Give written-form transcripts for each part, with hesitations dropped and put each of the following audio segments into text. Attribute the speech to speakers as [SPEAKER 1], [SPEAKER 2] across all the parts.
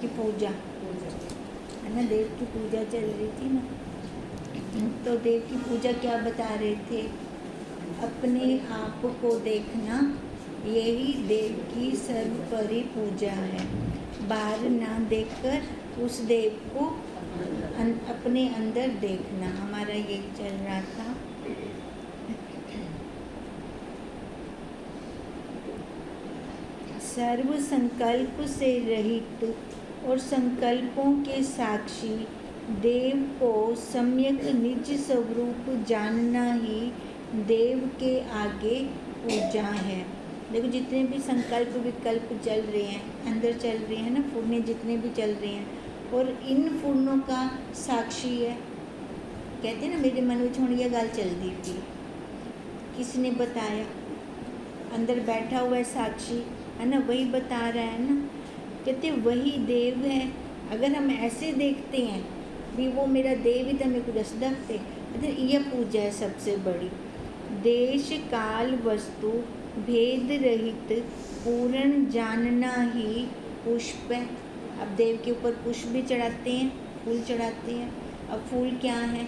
[SPEAKER 1] की पूजा है ना, देव की पूजा चल रही थी ना, तो देव की पूजा क्या बता रहे थे, अपने आप को देखना, यही देव की सर्वोपरि पूजा है। बाहर ना देखकर उस देव को अपने अंदर देखना, हमारा यही चल रहा था। सर्व संकल्प से रहित और संकल्पों के साक्षी देव को सम्यक निज स्वरूप जानना ही देव के आगे पूजा है। देखो जितने भी संकल्प विकल्प चल रहे हैं, अंदर चल रहे हैं ना, फूरने जितने भी चल रहे हैं, और इन फूरनों का साक्षी है। कहते हैं ना, मेरे मन में छोड़िया गाल चल दी थी, किसने बताया, अंदर बैठा हुआ है साक्षी, है ना, वही बता रहा है ना। कहते वही देव है। अगर हम ऐसे देखते हैं भी वो मेरा देव ही तो मेरे को दस दखते, यह पूजा है सबसे बड़ी। देश काल वस्तु भेद रहित पूर्ण जानना ही पुष्प है। अब देव के ऊपर पुष्प भी चढ़ाते हैं, फूल चढ़ाते हैं। अब फूल क्या है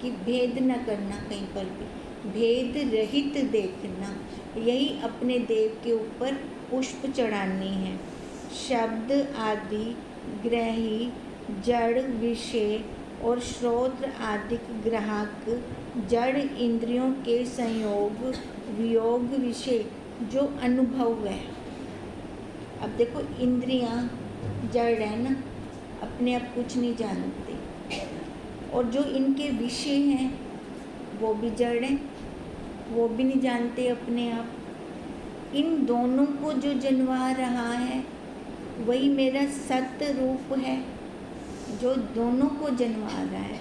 [SPEAKER 1] कि भेद न करना, कहीं पर भी भेद रहित देखना, यही अपने देव के ऊपर पुष्प चढ़ानी है। शब्द आदि ग्रही जड़ विषय और श्रोत्र आदि ग्राहक जड़ इंद्रियों के संयोग वियोग विषय जो अनुभव है। अब देखो इंद्रियां जड़ है ना, अपने आप कुछ नहीं जानते, और जो इनके विषय हैं वो भी जड़ हैं, वो भी नहीं जानते अपने आप। इन दोनों को जो जन्मा रहा है वही मेरा सत्य रूप है, जो दोनों को जन्मा रहा है।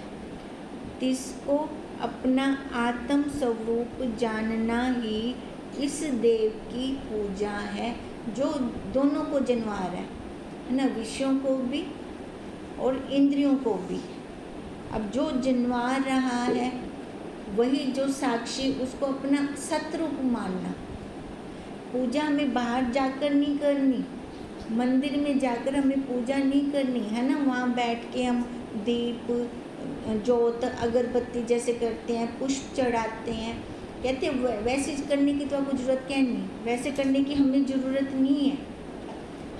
[SPEAKER 1] जिसको अपना आत्म स्वरूप जानना ही इस देव की पूजा है, जो दोनों को जन्मा रहा है ना, विषयों को भी और इंद्रियों को भी। अब जो जन्मा रहा है वही जो साक्षी, उसको अपना सतरूप मानना। पूजा हमें बाहर जाकर नहीं करनी, मंदिर में जाकर हमें पूजा नहीं करनी है ना, वहाँ बैठ के हम दीप जोत अगरबत्ती जैसे करते हैं, पुष्प चढ़ाते हैं। कहते हैं वैसे करने की तो आपको ज़रूरत क्या नहीं, वैसे करने की हमें ज़रूरत नहीं है।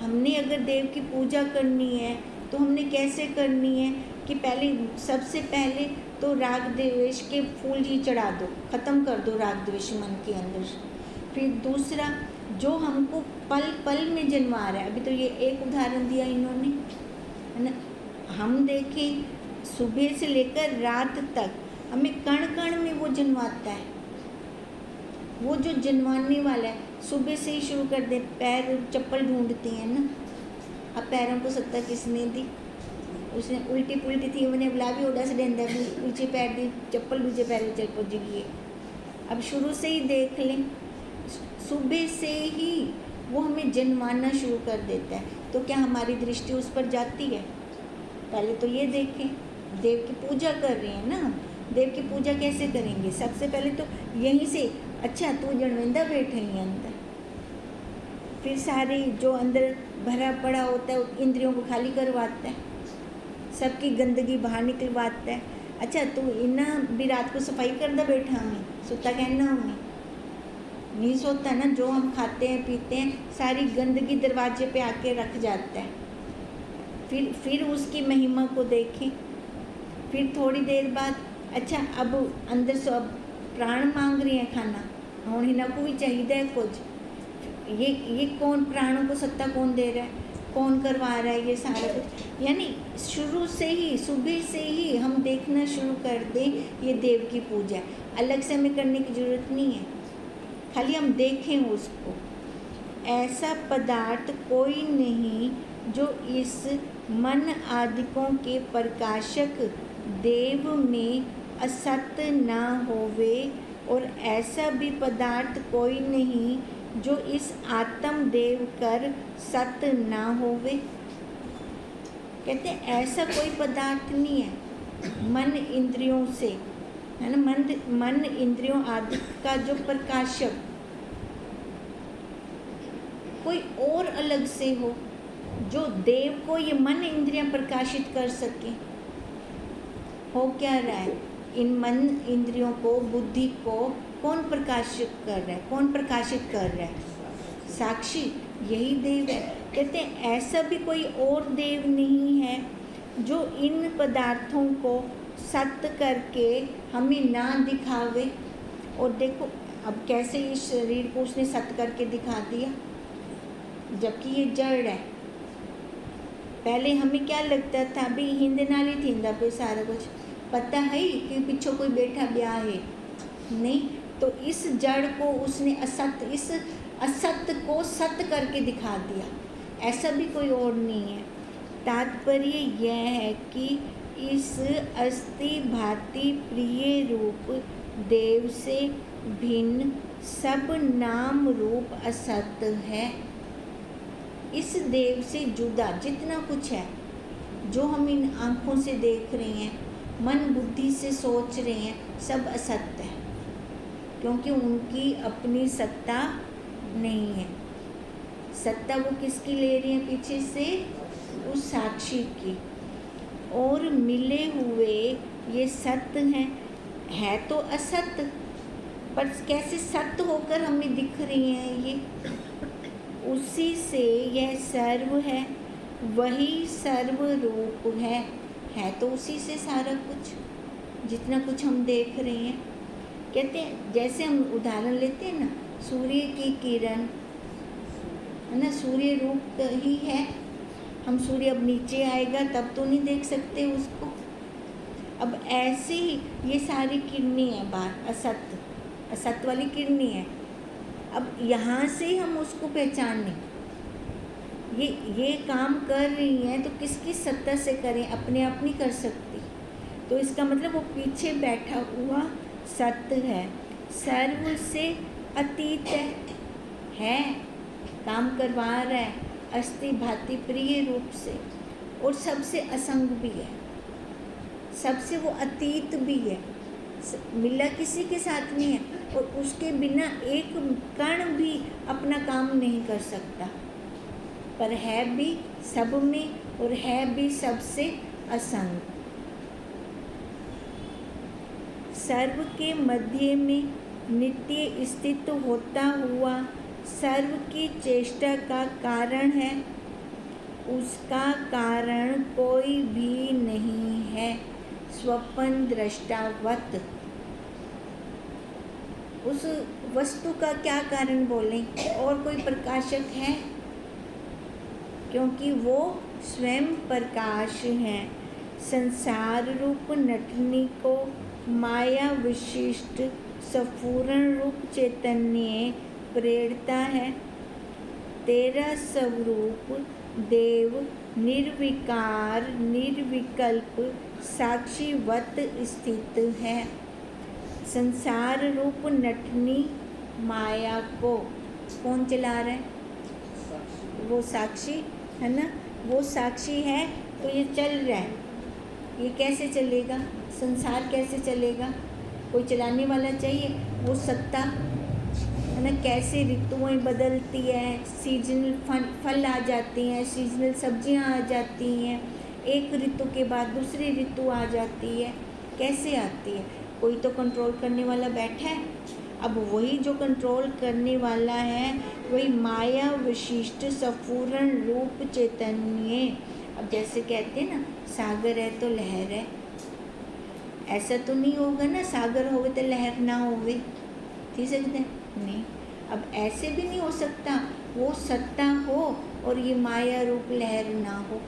[SPEAKER 1] हमने अगर देव की पूजा करनी है तो हमने कैसे करनी है कि पहले, सबसे पहले तो राग द्वेष के फूल ही चढ़ा दो, ख़त्म कर दो राग द्वेष मन के अंदर। फिर दूसरा, जो हमको पल पल में जन्मा रहा है, अभी तो ये एक उदाहरण दिया इन्होंने, है ना, हम देखें सुबह से लेकर रात तक हमें कण कण में वो जन्माता है। वो जो जन्माने वाला है, सुबह से ही शुरू कर दे, पैर चप्पल ढूंढते हैं ना, अब पैरों को सत्ता किसने दी, उसने उल्टी पुल्टी थी, उन्हें बुला भी उड़ा से डेंदा भी ऊँचे पैर दी, चप्पल दूसरे पैर में चल पहुँच गई। अब शुरू से ही देख लें, सुबह से ही वो हमें जन्माना शुरू कर देता है, तो क्या हमारी दृष्टि उस पर जाती है? पहले तो ये देखें, देव की पूजा कर रहे हैं ना, देव की पूजा कैसे करेंगे? सबसे पहले तो यहीं से, अच्छा तू जनविंदा बैठे ही अंदर, फिर सारी जो अंदर भरा पड़ा होता है इंद्रियों को खाली करवाता है, सबकी गंदगी बाहर निकलवाता है। अच्छा तू इन्ना भी रात को सफाई करदा बैठा हमें, सोता कहना हमें नहीं सोता ना, जो हम खाते हैं पीते हैं सारी गंदगी दरवाजे पे आके रख जाता है। फिर उसकी महिमा को देखें। फिर थोड़ी देर बाद, अच्छा अब अंदर से अब प्राण मांग रहे हैं खाना, और इन्हें को भी चाहिए है कुछ, ये कौन, प्राणों को सत्ता कौन दे रहा है, कौन करवा रहा है ये सारा कुछ? यानी शुरू से ही, सुबह से ही हम देखना शुरू कर दें ये देव की पूजा है। अलग से हमें करने की ज़रूरत नहीं है, खाली हम देखें उसको। ऐसा पदार्थ कोई नहीं जो इस मन आदिकों के प्रकाशक देव में असत्य ना होवे, और ऐसा भी पदार्थ कोई नहीं जो इस आत्म देव कर सत्य ना होवे। कहते हैं ऐसा कोई पदार्थ नहीं है मन इंद्रियों से, है ना, मन इंद्रियों आदि का जो प्रकाशक कोई और अलग से हो, जो देव को ये मन इंद्रियां प्रकाशित कर सके। हो क्या रहा है, इन मन इंद्रियों को, बुद्धि को कौन प्रकाशित कर रहा है, कौन प्रकाशित कर रहा है? साक्षी, यही देव है। कहते हैं ऐसा भी कोई और देव नहीं है जो इन पदार्थों को सत्य करके हमें ना दिखावे। और देखो अब कैसे इस शरीर को उसने सत्य करके दिखा दिया, जबकि ये जड़ है। पहले हमें क्या लगता था, अभी हिंद नाली थींदा पे सारा कुछ पता है कि पीछे कोई बैठा ब्याह है नहीं। तो इस जड़ को उसने असत्य, इस असत्य को सत्य करके दिखा दिया। ऐसा भी कोई और नहीं है। तात्पर्य यह है कि इस अस्थि भांति प्रिय रूप देव से भिन्न सब नाम रूप असत्य है। इस देव से जुदा जितना कुछ है, जो हम इन आँखों से देख रहे हैं, मन बुद्धि से सोच रहे हैं, सब असत्य है, क्योंकि उनकी अपनी सत्ता नहीं है। सत्ता वो किसकी ले रही है पीछे से? उस साक्षी की। और मिले हुए ये सत्य हैं, है तो असत्य, पर कैसे सत्य होकर हमें दिख रही हैं ये? उसी से यह सर्व है, वही सर्व रूप है तो उसी से सारा कुछ, जितना कुछ हम देख रहे हैं। कहते हैं जैसे हम उदाहरण लेते हैं ना, सूर्य की किरण है ना, सूर्य रूप ही है। हम सूर्य अब नीचे आएगा तब तो नहीं देख सकते उसको। अब ऐसे ही ये सारी किरणें हैं बाहर, असत्य, असत्य वाली किरणें हैं। अब यहाँ से हम उसको पहचानें, ये काम कर रही हैं तो किसकी सत्ता से करें? अपने आप नहीं कर सकती। तो इसका मतलब वो पीछे बैठा हुआ सत्य है, सर्व से अतीत है, काम करवा रहा है अस्थि भांति प्रिय रूप से, और सबसे असंग भी है, सबसे वो अतीत भी है, मिला किसी के साथ नहीं है, और उसके बिना एक कण भी अपना काम नहीं कर सकता, पर है भी सब में और है भी सबसे असंग। सर्व के मध्य में नित्य स्थित होता हुआ सर्व की चेष्टा का कारण है, उसका कारण कोई भी नहीं है, स्वप्न दृष्टावत। उस वस्तु का क्या कारण बोलें? और कोई प्रकाशक है? क्योंकि वो स्वयं प्रकाश है। संसार रूप नटनी को माया विशिष्ट स्फुरण रूप चैतन्य प्रेरता है। तेरा स्वरूप देव निर्विकार निर्विकल्प साक्षीवत स्थित है। संसार रूप नटनी माया को कौन चला रहा है? वो साक्षी है ना, वो साक्षी है तो ये चल रहा है। ये कैसे चलेगा? संसार कैसे चलेगा? कोई चलाने वाला चाहिए। वो सत्ता है ना, कैसे ऋतुएं बदलती है, सीजनल फल आ जाते हैं, सीजनल सब्जियां आ जाती हैं, एक ऋतु के बाद दूसरी ऋतु आ जाती है। कैसे आती है? कोई तो कंट्रोल करने वाला बैठा है। अब वही जो कंट्रोल करने वाला है वही माया विशिष्ट स्फुरण रूप चैतन्य। अब जैसे कहते हैं ना, सागर है तो लहर है, ऐसा तो नहीं होगा ना, सागर होवे तो लहर ना होवे, थी सकते नहीं। अब ऐसे भी नहीं हो सकता, वो सत्ता हो और ये माया रूप लहर ना हो,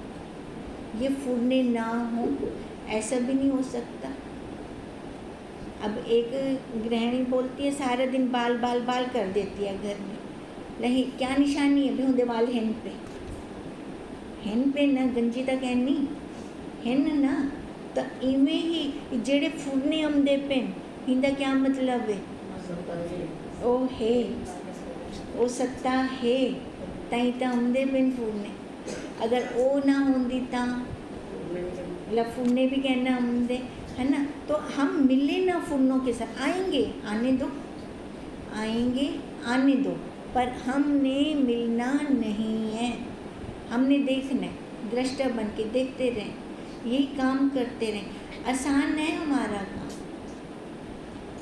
[SPEAKER 1] ये फूरने ना हो, ऐसा भी नहीं हो सकता। अब एक गृहिणी बोलती है सारा दिन बाल बाल बाल कर देती है घर में, नहीं क्या निशानी है? भी वाल हेन पे ना गंजी तक कहनी हेन ना, तो इवें ही जेड़े फूरने आमदे पेन, इंदा क्या मतलब है? ओ है, ओ सत्ता है, ताई तो आमदे पेन फूरने। अगर ओ ना होंदी ता फूरने भी कहना आमदे है ना। तो हम मिले ना फूरनों के साथ, आएंगे आने दो, आएंगे आने दो, पर हमने मिलना नहीं है। हमने देखना है, दृष्टा बन के देखते रहें, यही काम करते रहें। आसान है हमारा काम,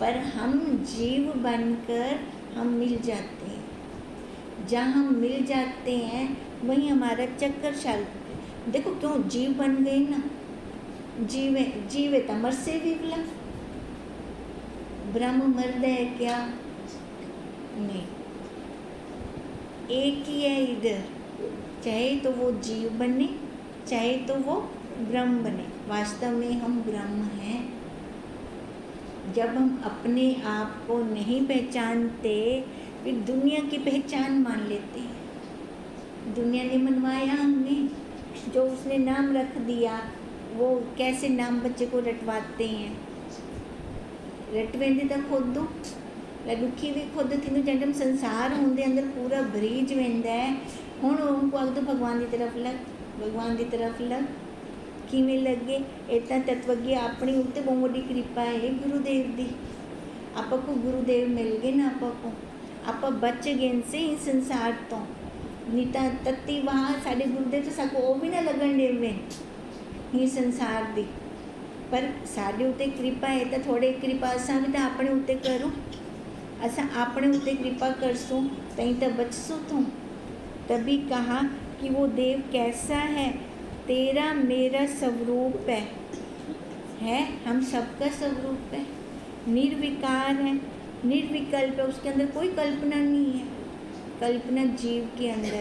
[SPEAKER 1] पर हम जीव बनकर हम मिल जाते हैं। जहाँ हम मिल जाते हैं वहीं हमारा चक्कर चलता है। देखो क्यों जीव बन गए ना, जीवे तमर से विवला। ब्रह्म मर्द है क्या? नहीं, एक ही है इधर, चाहे तो वो जीव बने चाहे तो वो ब्रह्म बने। वास्तव में हम ब्रह्म हैं। जब हम अपने आप को नहीं पहचानते फिर दुनिया की पहचान मान लेते हैं। दुनिया ने मनवाया हमें, जो उसने नाम रख दिया, वो कैसे नाम बच्चे को रटवाते हैं। रटवेंदे तो खुद दुखी भी खुद थी। जब हम संसार होंदे अंदर पूरा बरीज वेंदा है। हुण उनको आख दो भगवान की तरफ लग, भगवान की तरफ लग, किवें लगे। इतना तत्वज्ञ अपनी उत्ते बहुत बड़ी कृपा है गुरुदेव दी। आपां को गुरुदेव मिल गए ना, आपां बच गए से इस संसार तो। नहीं तो तत्ती वहाँ साडे गुरुदेव तो सको वो भी ना लगन देवे ही संसार दी। पर साडे उत्ते कृपा है तो थोड़े कृपा असां भी तो अपने उत्ते करो। असां अपने उत्ते कृपा करसूं तई तो बचसूं तू। तभी कहा कि वो देव कैसा है, तेरा मेरा स्वरूप है, हम सबका स्वरूप है, निर्विकार है, निर्विकल्प है, उसके अंदर कोई कल्पना नहीं है। कल्पना जीव के अंदर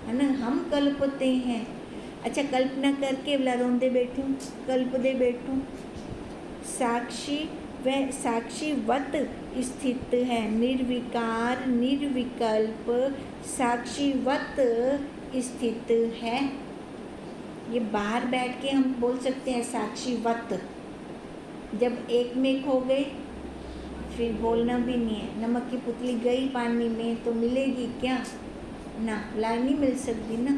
[SPEAKER 1] है ना। हम कल्पते हैं। अच्छा, कल्पना करके बोला रोंदे बैठूं, कल्पदे बैठूं। साक्षी वह साक्षीवत स्थित है, निर्विकार निर्विकल्प साक्षीवत स्थित है। ये बाहर बैठ के हम बोल सकते हैं साक्षीवत। जब एक में खो गए फिर बोलना भी नहीं है। नमक की पुतली गई पानी में तो मिलेगी क्या ना, ला नहीं मिल सकती ना।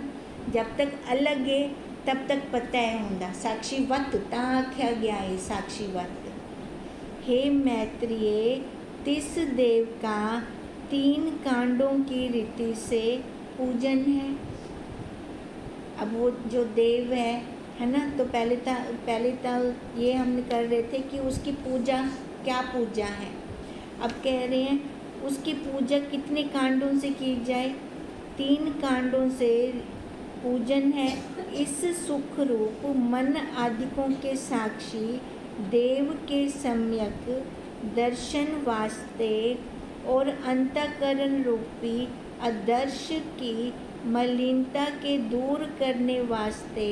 [SPEAKER 1] जब तक अलग है तब तक पता है होंदा। साक्षीवत ता आख्या गया है साक्षीवत। हे मैत्रेय, तिस देव का 3 कांडों की रीति से पूजन है। अब वो जो देव है ना, तो पहले तो ये हम कर रहे थे कि उसकी पूजा क्या पूजा है। अब कह रहे हैं उसकी पूजा कितने कांडों से की जाए। 3 कांडों से पूजन है। इस सुख रूप मन आदिकों के साक्षी देव के सम्यक दर्शन वास्ते और अंतःकरण रूपी आदर्श की मलिनता के दूर करने वास्ते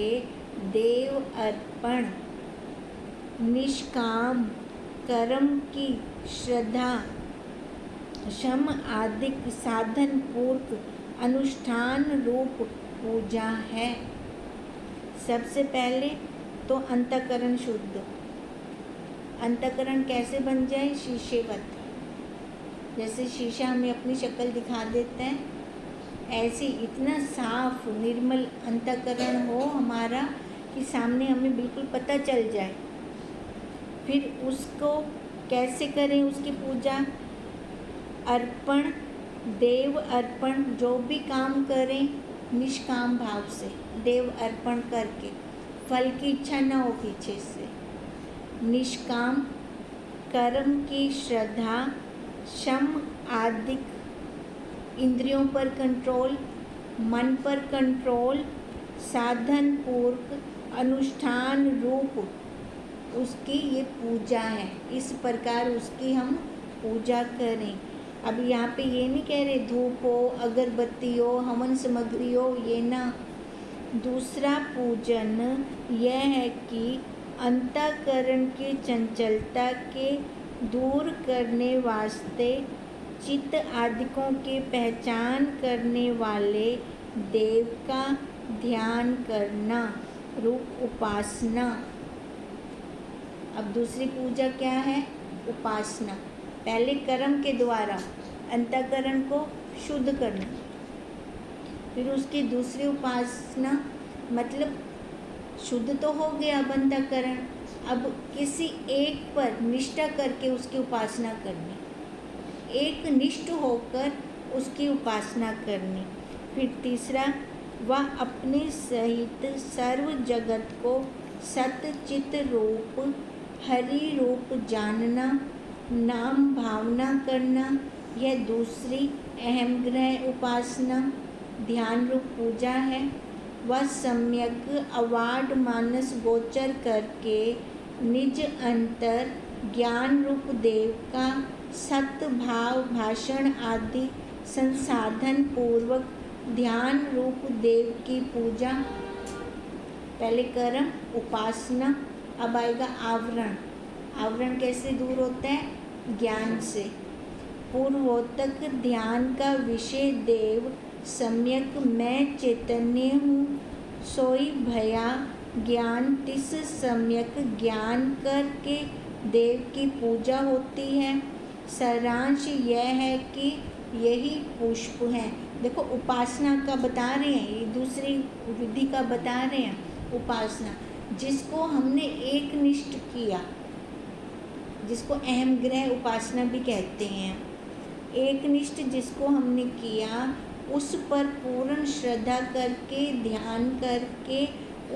[SPEAKER 1] देव अर्पण निष्काम कर्म की श्रद्धा शम आदिक साधन पूर्वक अनुष्ठान रूप पूजा है। सबसे पहले तो अंतःकरण शुद्ध। अंतःकरण कैसे बन जाए? शीशेवत। जैसे शीशा हमें अपनी शक्ल दिखा देता है, ऐसे इतना साफ निर्मल अंतःकरण हो हमारा कि सामने हमें बिल्कुल पता चल जाए। फिर उसको कैसे करें उसकी पूजा? अर्पण, देव अर्पण, जो भी काम करें निष्काम भाव से देव अर्पण करके, फल की इच्छा ना हो पीछे से। निष्काम कर्म की श्रद्धा, शम आदिक इंद्रियों पर कंट्रोल, मन पर कंट्रोल, साधन पूर्वक अनुष्ठान रूप उसकी ये पूजा है। इस प्रकार उसकी हम पूजा करें। अब यहाँ पे ये नहीं कह रहे धूप हो, अगरबत्ती हो, हवन सामग्री हो, ये ना। दूसरा पूजन यह है कि अंतःकरण की चंचलता के दूर करने वास्ते चित्त आदिकों के पहचान करने वाले देव का ध्यान करना रूप उपासना। अब दूसरी पूजा क्या है? उपासना। पहले कर्म के द्वारा अंतःकरण को शुद्ध करना, फिर उसकी दूसरी उपासना, मतलब शुद्ध तो हो गया अब अंतःकरण, अब किसी एक पर निष्ठा करके उसकी उपासना करनी, एक निष्ठ होकर उसकी उपासना करनी। फिर तीसरा वह अपने सहित सर्व जगत को सत चित रूप हरि रूप जानना, नाम भावना करना, यह दूसरी अहम ग्रह उपासना ध्यान रूप पूजा है। वह सम्यक अवाढ मानस गोचर करके निज अंतर ज्ञान रूप देव का सत भाव भाषण आदि संसाधन पूर्वक ध्यान रूप देव की पूजा। पहले कर्म उपासना, अब आएगा आवरण। आवरण कैसे दूर होता है? ज्ञान से। पूर्वोतक ध्यान का विषय देव सम्यक मैं चैतन्य हूँ, सोई भया ज्ञान तिस सम्यक ज्ञान करके देव की पूजा होती है। सारांश यह है कि यही पुष्प हैं। देखो उपासना का बता रहे हैं, ये दूसरी विधि का बता रहे हैं। उपासना जिसको हमने एक निष्ठ किया, जिसको अहम ग्रह उपासना भी कहते हैं। एक निष्ठ जिसको हमने किया, उस पर पूर्ण श्रद्धा करके ध्यान करके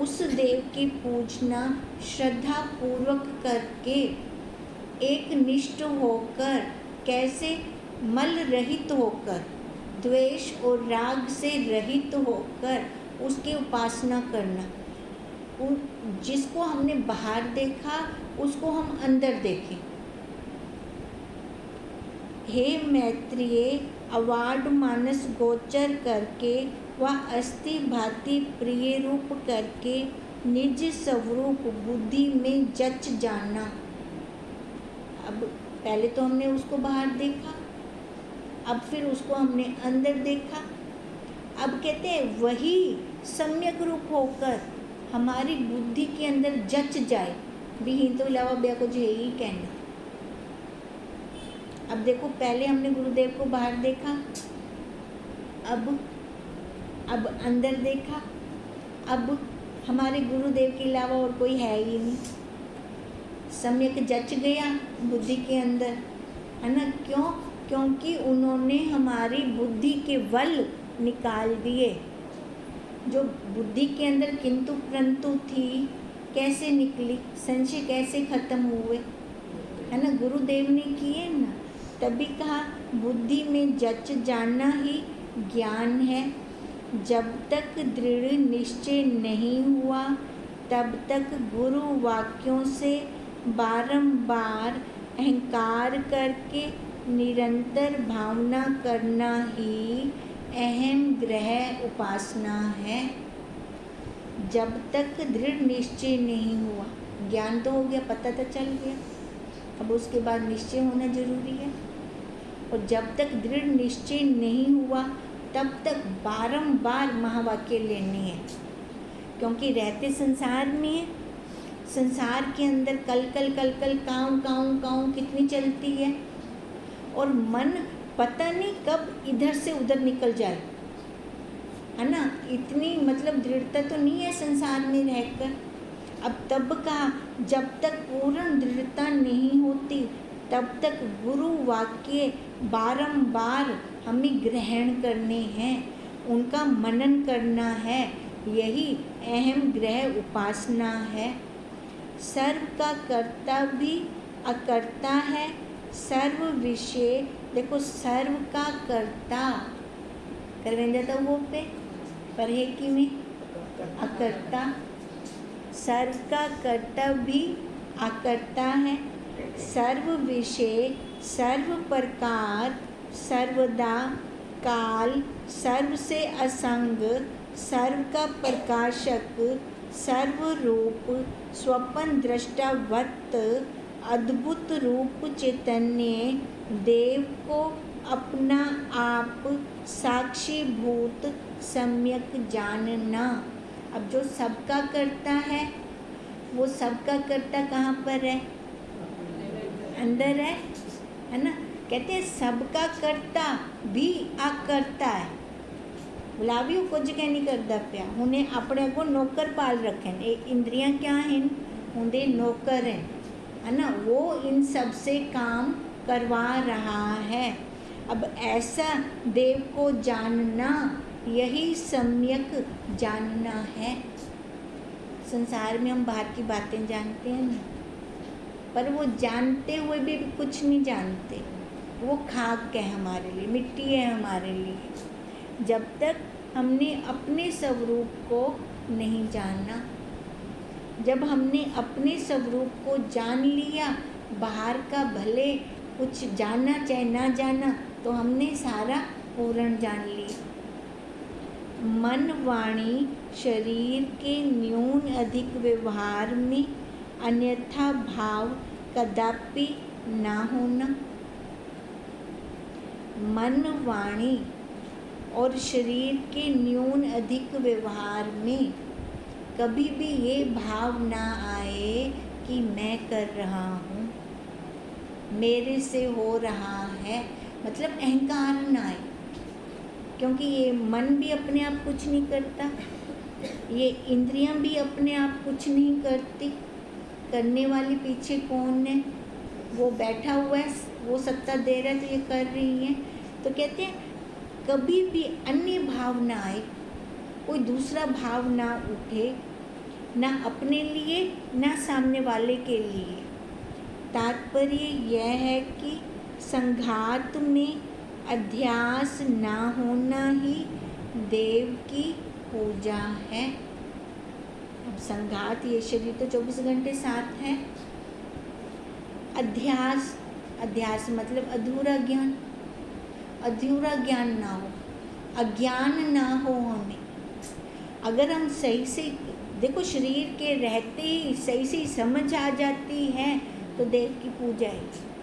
[SPEAKER 1] उस देव की पूजना श्रद्धा पूर्वक करके एक निष्ठ होकर, कैसे? मल रहित होकर, द्वेष और राग से रहित होकर उसकी उपासना करना। जिसको हमने बाहर देखा उसको हम अंदर देखें। हे मैत्रेय, अवाढ मानस गोचर करके वह अस्थि भांति प्रिय रूप करके निज स्वरूप बुद्धि में जच जाना। अब पहले तो हमने उसको बाहर देखा, अब फिर उसको हमने अंदर देखा। अब कहते हैं वही सम्यक रूप होकर हमारी बुद्धि के अंदर जच जाए। भी ही तो इलावा ब्या कुछ है ही कहना। अब देखो पहले हमने गुरुदेव को बाहर देखा, अब अंदर देखा। अब हमारे गुरुदेव के अलावा और कोई है ही नहीं, सम्यक जच गया बुद्धि के अंदर, है ना। क्यों? क्योंकि उन्होंने हमारी बुद्धि के बल निकाल दिए। जो बुद्धि के अंदर किंतु परंतु थी, कैसे निकली? संशय कैसे खत्म हुए? है ना, गुरुदेव ने किए ना। तभी कहा बुद्धि में जच जानना ही ज्ञान है। जब तक दृढ़ निश्चय नहीं हुआ तब तक गुरु वाक्यों से बारंबार अहंकार करके निरंतर भावना करना ही अहम ग्रह उपासना है। जब तक दृढ़ निश्चय नहीं हुआ, ज्ञान तो हो गया, पता तो चल गया, अब उसके बाद निश्चय होना जरूरी है। और जब तक दृढ़ निश्चय नहीं हुआ तब तक बारंबार महावाक्य लेने हैं। क्योंकि रहते संसार में है, संसार के अंदर कल काऊ काऊ काऊ कितनी चलती है, और मन पता नहीं कब इधर से उधर निकल जाए, है ना। इतनी मतलब दृढ़ता तो नहीं है संसार में रहकर। अब तब कहा जब तक पूर्ण दृढ़ता नहीं होती तब तक गुरु वाक्य बारंबार हमें ग्रहण करने हैं, उनका मनन करना है। यही अहम ग्रह उपासना है। सर्व का कर्ता भी अकर्ता है, सर्व विषय। देखो सर्व का कर्ता करवें जाता वो पे पर है कि में अकर्ता। सर्व का कर्ता भी अकर्ता है, सर्व विषय, सर्व प्रकार, सर्वदा, काल, सर्व से असंग, सर्व का प्रकाशक, सर्व रूप, स्वपन दृष्टावत, अद्भुत रूप चैतन्य देव को अपना आप साक्षीभूत सम्यक जानना। अब जो सबका करता है, वो सबका करता कहाँ पर है? अंदर है ना। कहते हैं सबका करता भी अकर्ता है। बुलावी कुछ कह नहीं करता पिया, उन्हें अपने को नौकर पाल रखे। इंद्रियां क्या हैं? उन्हें नौकर हैं, है ना। वो इन सब से काम करवा रहा है। अब ऐसा देव को जानना यही सम्यक जानना है। संसार में हम बाहर की बातें जानते हैं ना, पर वो जानते हुए भी कुछ नहीं जानते। वो खाक है हमारे लिए, मिट्टी है हमारे लिए। जब तक हमने अपने स्वरूप को नहीं जाना, जब हमने अपने स्वरूप को जान लिया, बाहर का भले कुछ जाना चाहे ना जाना, तो हमने सारा पूर्ण जान लिया। मन वाणी शरीर के न्यून अधिक व्यवहार में अन्यथा भाव कदापि ना होना। मन वाणी और शरीर के न्यून अधिक व्यवहार में कभी भी ये भाव ना आए कि मैं कर रहा हूँ, मेरे से हो रहा है, मतलब अहंकार ना आए। क्योंकि ये मन भी अपने आप कुछ नहीं करता, ये इंद्रियां भी अपने आप कुछ नहीं करती। करने वाली पीछे कौन है? वो बैठा हुआ है, वो सत्ता दे रहा है तो ये कर रही है। तो कहते हैं कभी भी अन्य भाव ना आए, कोई दूसरा भाव ना उठे, ना अपने लिए ना सामने वाले के लिए। तात्पर्य यह है कि संघात में अध्यास ना होना ही देव की पूजा है। अब संघात, ये शरीर तो 24 घंटे साथ है। अध्यास, अध्यास मतलब अधूरा ज्ञान, अधूरा ज्ञान ना हो, अज्ञान ना हो हमें। अगर हम सही से देखो, शरीर के रहते ही सही से समझ आ जाती है तो देव की पूजा है।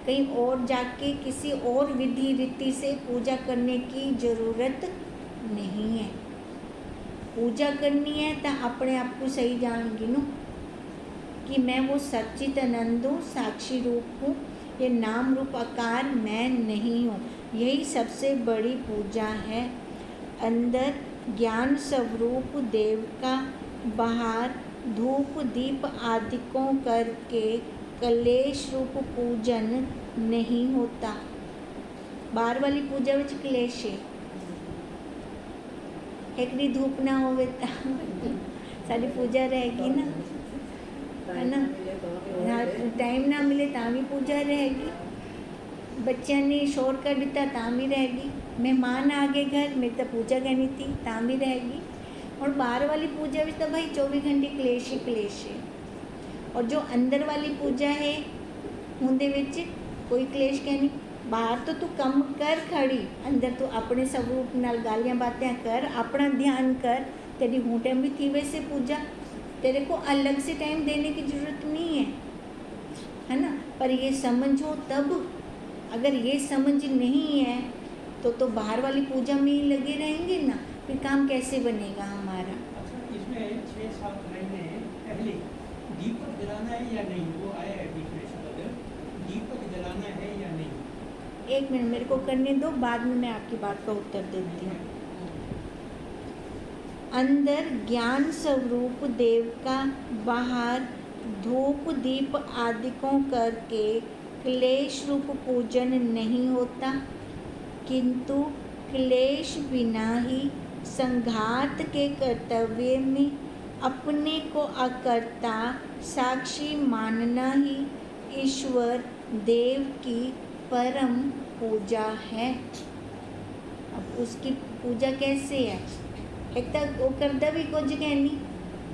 [SPEAKER 1] कहीं और जाके किसी और विधि रीति से पूजा करने की जरूरत नहीं है। पूजा करनी है तो अपने आप को सही जान गिनो कि मैं वो सच्चिदानंद हूँ, साक्षी रूप हूँ, ये नाम रूप आकार मैं नहीं हूँ। यही सबसे बड़ी पूजा है। अंदर ज्ञान स्वरूप देव का, बाहर धूप दीप आदिकों करके कलेश रूप पूजन नहीं होता। बाहर वाली पूजा विच कलेश है। एकड़ी धूप ना होवे ता सारी पूजा रहेगी ना, है ना। टाइम ना मिले ता भी पूजा रहेगी। बच्चों ने शोर कर दिता ता भी रहेगी। मेहमान आ गए घर में तो पूजा करनी थी ता भी रहेगी। और बाहर वाली पूजा भी तो भाई 24 घंटे क्लेश ही क्लेश है। और जो अंदर वाली पूजा है उनके विच कोई क्लेश कहनी। बाहर तो तू कम कर खड़ी, अंदर तू अपने स्वरूप नाल गालियां बातें कर, अपना ध्यान कर। तेरी हूँ टाइम भी थी वैसे पूजा, तेरे को अलग से टाइम देने की जरूरत नहीं है ना। पर ये समझो तब, अगर ये समझ नहीं है तो बाहर वाली पूजा में ही लगे रहेंगे ना, फिर काम कैसे बनेगा हमारा।
[SPEAKER 2] अच्छा, इसमें 6-7 महीने पहले दीपक जलाना है या नहीं, वो आया है बीच में शब्द, दीपक जलाना है या नहीं।
[SPEAKER 1] एक मिनट मेरे को करने दो, बाद में मैं आपकी बात का उत्तर देती हूँ। अंदर ज्ञान स्वरूप देव का, बाहर धूप दीप आदिकों करके क्लेश रूप पूजन नहीं होता, किंतु क्लेश बिना ही संघात के कर्तव्य में अपने को अकर्ता साक्षी मानना ही ईश्वर देव की परम पूजा है। अब उसकी पूजा कैसे है? एक तक वो करता भी कुछ कहनी,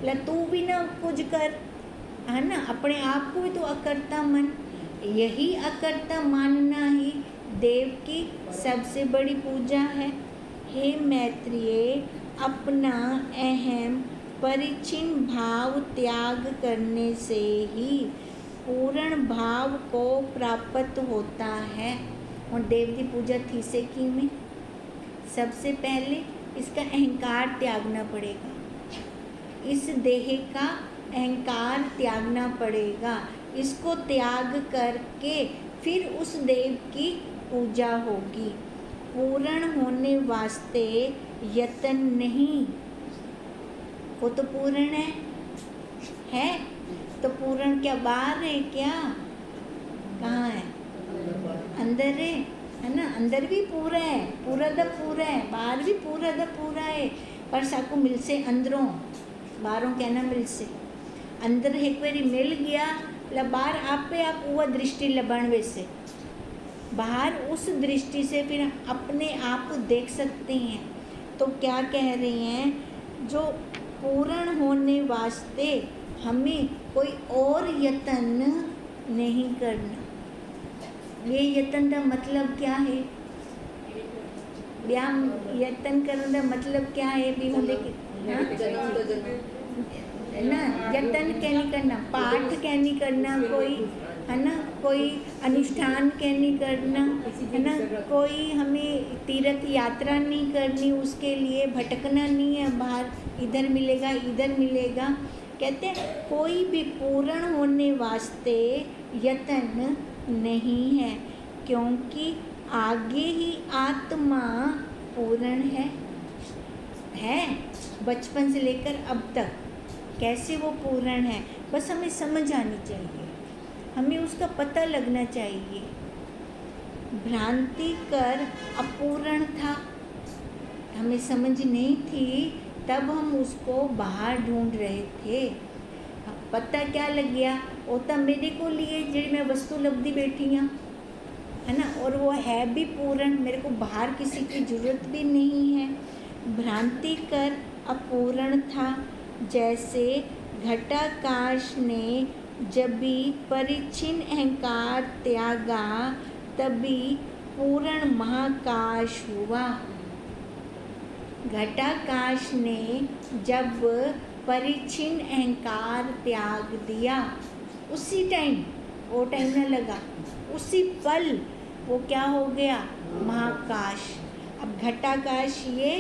[SPEAKER 1] ला तू भी ना कुछ कर, है ना। अपने आप को भी तो अकर्ता मन, यही अकर्ता मानना ही देव की सबसे बड़ी पूजा है। हे मैत्रेय, अपना अहम परिचिन भाव त्याग करने से ही पूर्ण भाव को प्राप्त होता है। और देव की पूजा थी से की में सबसे पहले इसका अहंकार त्यागना पड़ेगा, इस देह का अहंकार त्यागना पड़ेगा। इसको त्याग करके फिर उस देव की पूजा होगी। पूर्ण होने वास्ते यत्न नहीं, वो तो पूर्ण है तो पूर्ण क्या बाहर है क्या, कहाँ है? अंदर है। है ना, अंदर भी पूरा है, पूरा दा पूरा है, बाहर भी पूरा दा पूरा है, पर साकू मिल से अंदरों बाहरों कहना मिल से अंदर एक बारी मिल गया ला बाहर आपे आप वह दृष्टि लबण वैसे बाहर उस दृष्टि से फिर अपने आप को देख सकते हैं। तो क्या कह रही हैं, जो पूर्ण होने वास्ते हमें कोई और यत्न नहीं करना। ये यत्न का मतलब क्या है? व्यायाम यत्न करने का मतलब क्या है भी हूँ ना, यत्न क्या नहीं करना, पाठ क्या नहीं करना, कोई है ना, कोई अनुष्ठान क्या नहीं करना, है ना, कोई हमें तीर्थ यात्रा नहीं करनी, उसके लिए भटकना नहीं है बाहर, इधर मिलेगा इधर मिलेगा। कहते हैं कोई भी पूर्ण होने वास्ते यत्न नहीं है, क्योंकि आगे ही आत्मा पूर्ण है बचपन से लेकर अब तक। कैसे वो पूर्ण है, बस हमें समझ आनी चाहिए, हमें उसका पता लगना चाहिए। भ्रांति कर अपूर्ण था, हमें समझ नहीं थी, तब हम उसको बाहर ढूंढ रहे थे। पता क्या लग गया, वो तो मेरे को लिए जी मैं वस्तु लब्धि बैठी हाँ, है ना, और वो है भी पूर्ण, मेरे को बाहर किसी की जरूरत भी नहीं है। भ्रांति कर अपूर्ण था, जैसे घटाकाश ने जब भी परिच्छिन्न अहंकार त्यागा तभी पूर्ण महाकाश हुआ। घटाकाश ने जब परिच्छिन्न अहंकार त्याग दिया, उसी टाइम, वो टाइम न लगा, उसी पल वो क्या हो गया, महाकाश। अब घटाकाश ये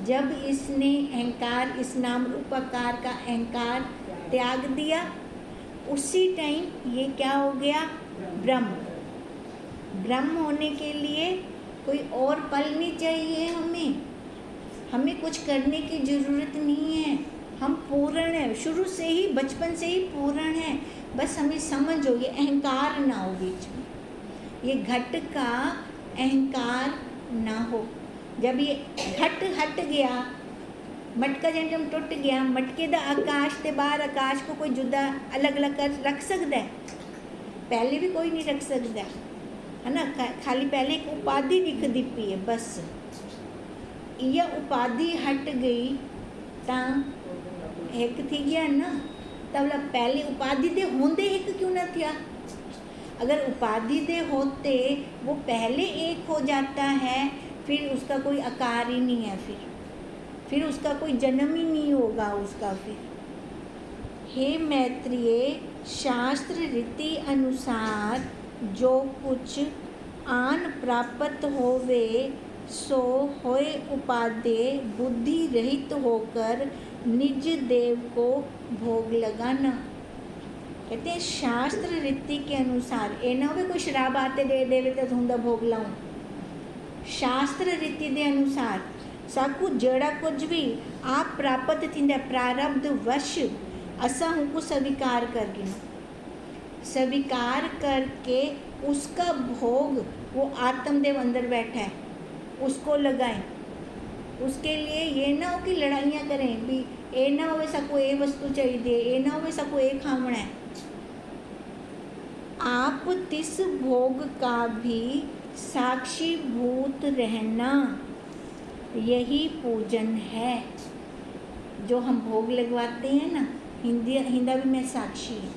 [SPEAKER 1] जब इसने अहंकार, इस नाम रूपाकार का अहंकार त्याग दिया, उसी टाइम ये क्या हो गया, ब्रह्म। ब्रह्म होने के लिए कोई और पल नहीं चाहिए, हमें कुछ करने की ज़रूरत नहीं है, हम पूर्ण है, शुरू से ही बचपन से ही पूर्ण है। बस हमें समझ हो, ये अहंकार ना हो बीच में, ये घट का अहंकार ना हो। जब ये घट हट गया, मटका जब टूट गया, मटके दा आकाश के बाहर आकाश को कोई जुदा अलग अलग कर रख सकता है? पहले भी कोई नहीं रख सकता, है ना, खाली पहले एक उपाधि दिखती पी है बस। यह उपाधि हट गई ता एक थी गया ना, तब पहले उपाधि दे होंदे एक क्यों ना थिया? अगर उपाधि दे होते वो पहले एक हो जाता है, फिर उसका कोई आकार ही नहीं है, फिर उसका कोई जन्म ही नहीं होगा उसका। फिर हे मैत्रेय, शास्त्र रीति अनुसार जो कुछ आन प्राप्त होवे सो होए उपादेय बुद्धि रहित होकर निज देव को भोग लगाना। कहते हैं शास्त्र रीति के अनुसार, ए ना हो कोई शराब आते दे देवे तो धुंदा भोग लाऊं। शास्त्र रीति के अनुसार साकू जड़ा कुछ भी आप प्राप्त थींदा प्रारब्ध वश असा हमको स्वीकार कर गिनो, स्वीकार करके उसका भोग वो आत्मदेव अंदर बैठा है उसको लगाएं। उसके लिए ये ना हो कि लड़ाइयाँ करें भी, ए ना हो सको ए वस्तु चाहिए, ए ना हो सको ए खावना है। आप तिस भोग का भी साक्षी भूत रहना, यही पूजन है। जो हम भोग लगवाते हैं ना, हिंदा भी मैं साक्षी है,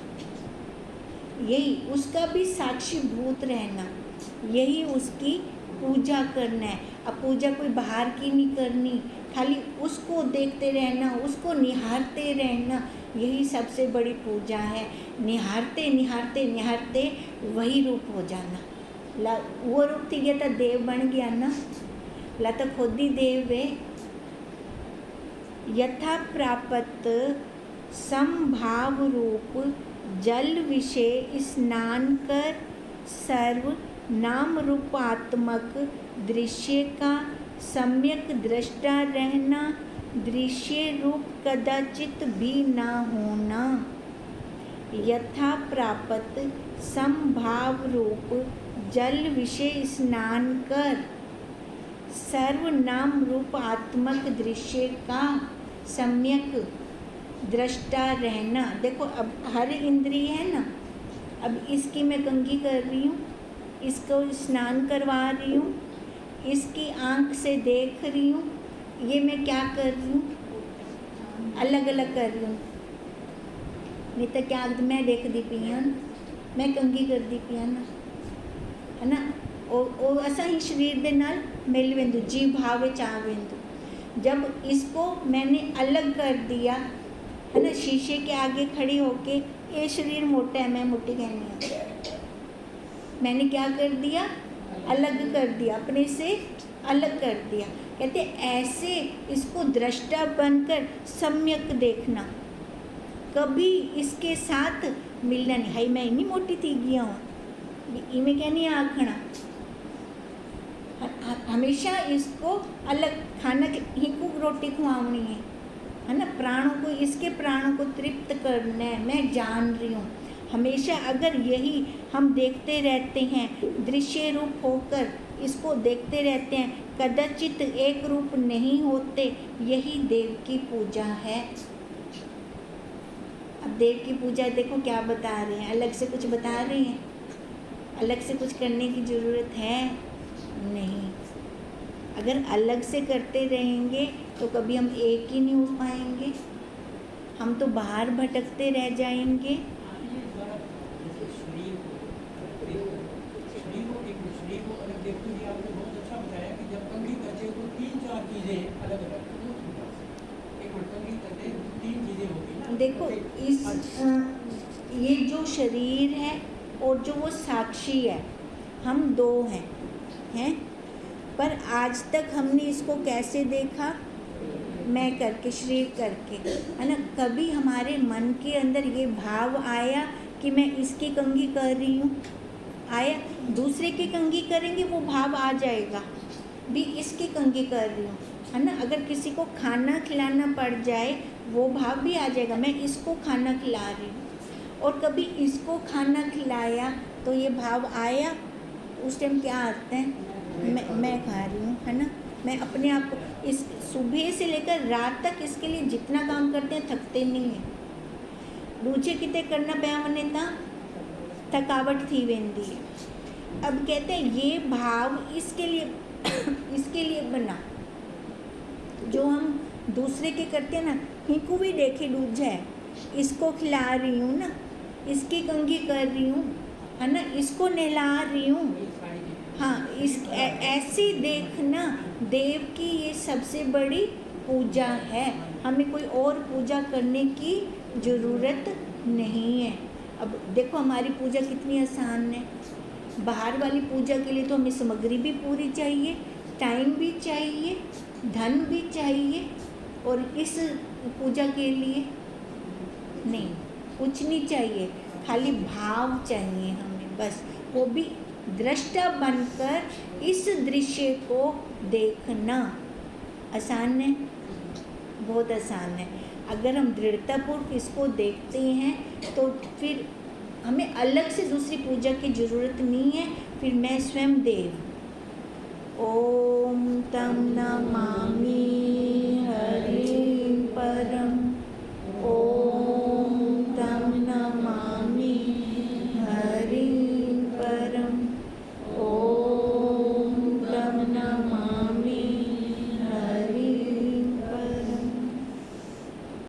[SPEAKER 1] यही उसका भी साक्षी भूत रहना, यही उसकी पूजा करना है। अब पूजा कोई बाहर की नहीं करनी, खाली उसको देखते रहना, उसको निहारते रहना, यही सबसे बड़ी पूजा है। निहारते निहारते निहारते वही रूप हो जाना। ला वो रूप थी गया तो देव बन गया ना, ला तो खुद ही देव है। यथा प्राप्त समभाव रूप जल विषय स्नान कर सर्व नाम रूपात्मक दृश्य का सम्यक दृष्टा रहना, दृश्य रूप कदाचित भी ना होना। यथा प्राप्त समभाव रूप जल विषय स्नान कर सर्वनाम रूप आत्मक दृश्य का सम्यक दृष्टा रहना। देखो अब हर इंद्रिय है ना, अब इसकी मैं कंघी कर रही हूँ, इसको स्नान करवा रही हूँ, इसकी आँख से देख रही हूँ, ये मैं क्या कर रही हूँ, अलग अलग कर रही हूँ। नहीं तो क्या मैं देख दी पिया ना, मैं कंघी कर दी पिया ना, है ना। और ऐसा ही शरीर दे नाल मिल वेंदु, जी भावे चाह वेंदु। जब इसको मैंने अलग कर दिया, है ना, शीशे के आगे खड़ी होके, ये शरीर मोटा है, मैं मोटी कहनी हूँ, मैंने क्या कर दिया, अलग कर दिया, अपने से अलग कर दिया। कहते ऐसे इसको दृष्टा बनकर सम्यक देखना, कभी इसके साथ मिलना नहीं। हाई मैं इतनी मोटी थी गया हूँ, इमें क्या नहीं आखना, हमेशा इसको अलग खाना, ही को रोटी खुआवनी है ना, प्राणों को, इसके प्राणों को तृप्त करना है, मैं जान रही हूँ। हमेशा अगर यही हम देखते रहते हैं, दृश्य रूप होकर इसको देखते रहते हैं, कदाचित एक रूप नहीं होते, यही देव की पूजा है। अब देव की पूजा देखो क्या बता रहे हैं, अलग से कुछ बता रहे हैं, अलग से कुछ करने की ज़रूरत है नहीं। अगर अलग से करते रहेंगे तो कभी हम एक ही नहीं हो पाएंगे, हम तो बाहर भटकते रह जाएंगे। देखो इस ये जो शरीर है और जो वो साक्षी है, हम दो हैं, पर आज तक हमने इसको कैसे देखा, मैं करके, शरीर करके, है ना। कभी हमारे मन के अंदर ये भाव आया कि मैं इसकी कंघी कर रही हूँ, आया, दूसरे की कंघी करेंगे वो भाव आ जाएगा, भी इसकी कंघी कर रही हूँ, है ना। अगर किसी को खाना खिलाना पड़ जाए वो भाव भी आ जाएगा, मैं इसको खाना खिला रही हूँ। और कभी इसको खाना खिलाया तो ये भाव आया, उस टाइम क्या आता है, मैं खा रही हूँ, है ना। मैं अपने आप को इस सुबह से लेकर रात तक इसके लिए जितना काम करते हैं थकते नहीं हैं। दूजे किते करना पिया वने ता थकावट थी वेंदी है। अब कहते हैं ये भाव इसके लिए बना, जो हम दूसरे के करते हैं ना, हिंकू भी देखे दूजा है, इसको खिला रही हूँ ना, इसकी कंघी कर रही हूँ, है ना, इसको नहला रही हूँ, हाँ, ऐसे देखना देव की ये सबसे बड़ी पूजा है। हमें कोई और पूजा करने की ज़रूरत नहीं है। अब देखो हमारी पूजा कितनी आसान है। बाहर वाली पूजा के लिए तो हमें सामग्री भी पूरी चाहिए, टाइम भी चाहिए, धन भी चाहिए, और इस पूजा के लिए नहीं, कुछ नहीं चाहिए, खाली भाव चाहिए हमें, बस। वो भी दृष्टा बनकर इस दृश्य को देखना आसान है, बहुत आसान है। अगर हम दृढ़तापूर्वक इसको देखते हैं तो फिर हमें अलग से दूसरी पूजा की ज़रूरत नहीं है। फिर मैं स्वयं देव। ओम तम नमामि हरिं परम